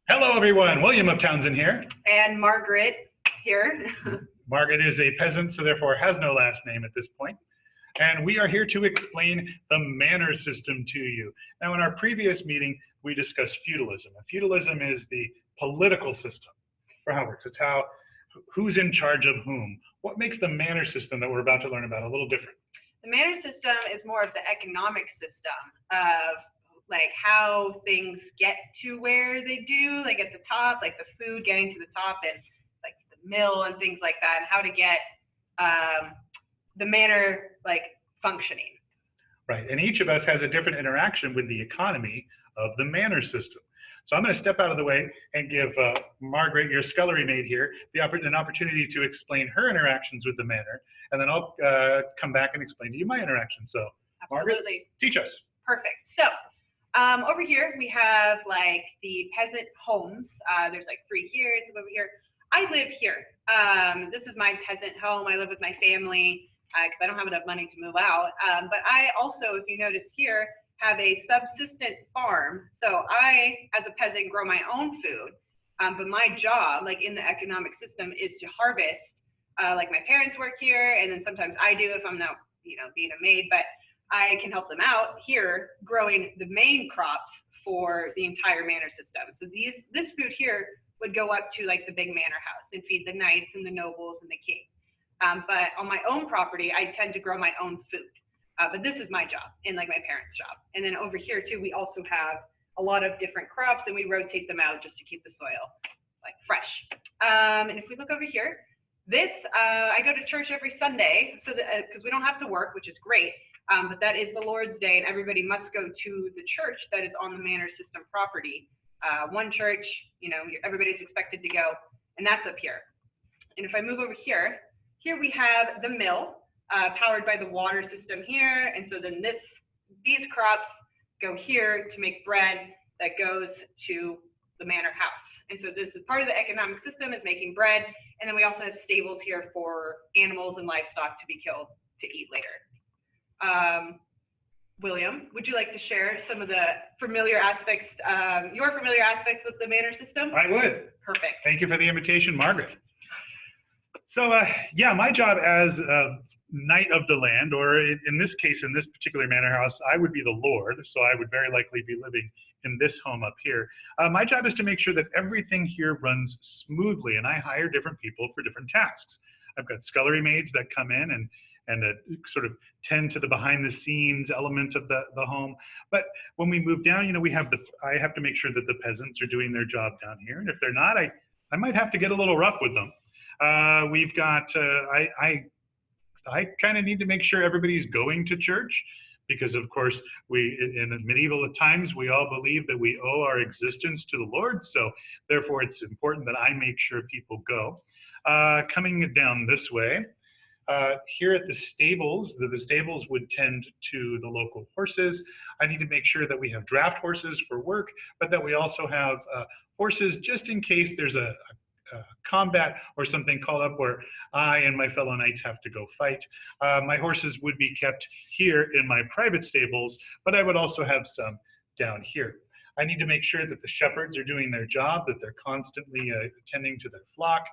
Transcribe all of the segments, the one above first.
Hello, everyone. William of Townsend here. And Margaret here. Margaret is a peasant, so therefore has no last name at this point. And we are here to explain the manor system to you. Now, in our previous meeting, we discussed feudalism. And feudalism is the political system for how it works. It's who's in charge of whom. What makes the manor system that we're about to learn about a little different? The manor system is more of the economic system of like how things get to where they do, like at the top, like the food getting to the top and like the mill and things like that, and how to get the manor like functioning. Right, and each of us has a different interaction with the economy of the manor system. So I'm going to step out of the way and give Margaret, your scullery maid here, an opportunity to explain her interactions with the manor, and then I'll come back and explain to you my interactions. So, Margaret, absolutely, teach us. Perfect. So over here we have like the Peasant Homes. There's like 3 here, some over here. I live here. This is my peasant home. I live with my family because I don't have enough money to move out. But I also, if you notice here, have a subsistent farm. So I, as a peasant, grow my own food. But my job, like in the economic system, is to harvest. Like my parents work here, and then sometimes I do if I'm not, being a maid. But I can help them out here growing the main crops for the entire manor system. So this food here would go up to like the big manor house and feed the knights and the nobles and the king. But on my own property, I tend to grow my own food. But this is my job and like my parents' job. And then over here too, we also have a lot of different crops and we rotate them out just to keep the soil like fresh. And if we look over here, I go to church every Sunday, so that because we don't have to work, which is great. But that is the Lord's Day, and everybody must go to the church that is on the manor system property. One church, everybody's expected to go, and that's up here. And if I move over here we have the mill, powered by the water system here, and so then these crops go here to make bread that goes to the manor house. And so this is part of the economic system, is making bread, and then we also have stables here for animals and livestock to be killed to eat later. William, would you like to share some of the familiar aspects, your familiar aspects with the manor system? I would. Perfect. Thank you for the invitation, Margaret. So, yeah, my job as knight of the land, or in this case, in this particular manor house, I would be the lord, so I would very likely be living in this home up here. My job is to make sure that everything here runs smoothly, and I hire different people for different tasks. I've got scullery maids that come in and sort of tend to the behind the scenes element of the home. But when we move down, I have to make sure that the peasants are doing their job down here. And if they're not, I might have to get a little rough with them. We've got, I kind of need to make sure everybody's going to church, because of course in medieval times, we all believe that we owe our existence to the Lord. So therefore it's important that I make sure people go. Coming down this way, here at the stables, the stables would tend to the local horses. I need to make sure that we have draft horses for work, but that we also have horses just in case there's a combat or something called up where I and my fellow knights have to go fight. My horses would be kept here in my private stables, but I would also have some down here. I need to make sure that the shepherds are doing their job, that they're constantly attending to their flock.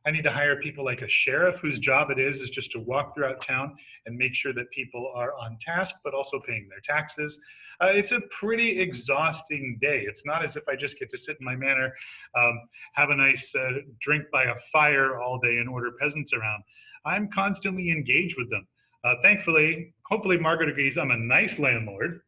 I need to hire people like a sheriff whose job it is just to walk throughout town and make sure that people are on task, but also paying their taxes. It's a pretty exhausting day. It's not as if I just get to sit in my manor, have a nice drink by a fire all day and order peasants around. I'm constantly engaged with them. Thankfully, hopefully Margaret agrees, I'm a nice landlord.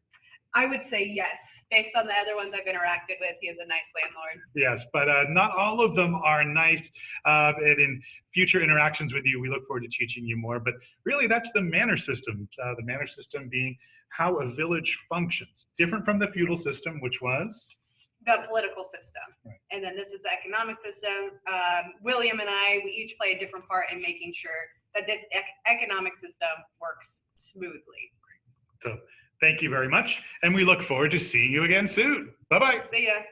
I would say yes. Based on the other ones I've interacted with, he is a nice landlord. Yes, but not all of them are nice. And in future interactions with you, we look forward to teaching you more. But really, that's the manor system. The manor system being how a village functions, different from the feudal system, which was the political system. Right. And then this is the economic system. William and I, we each play a different part in making sure that this economic system works smoothly. So, thank you very much, and we look forward to seeing you again soon. Bye-bye. See ya.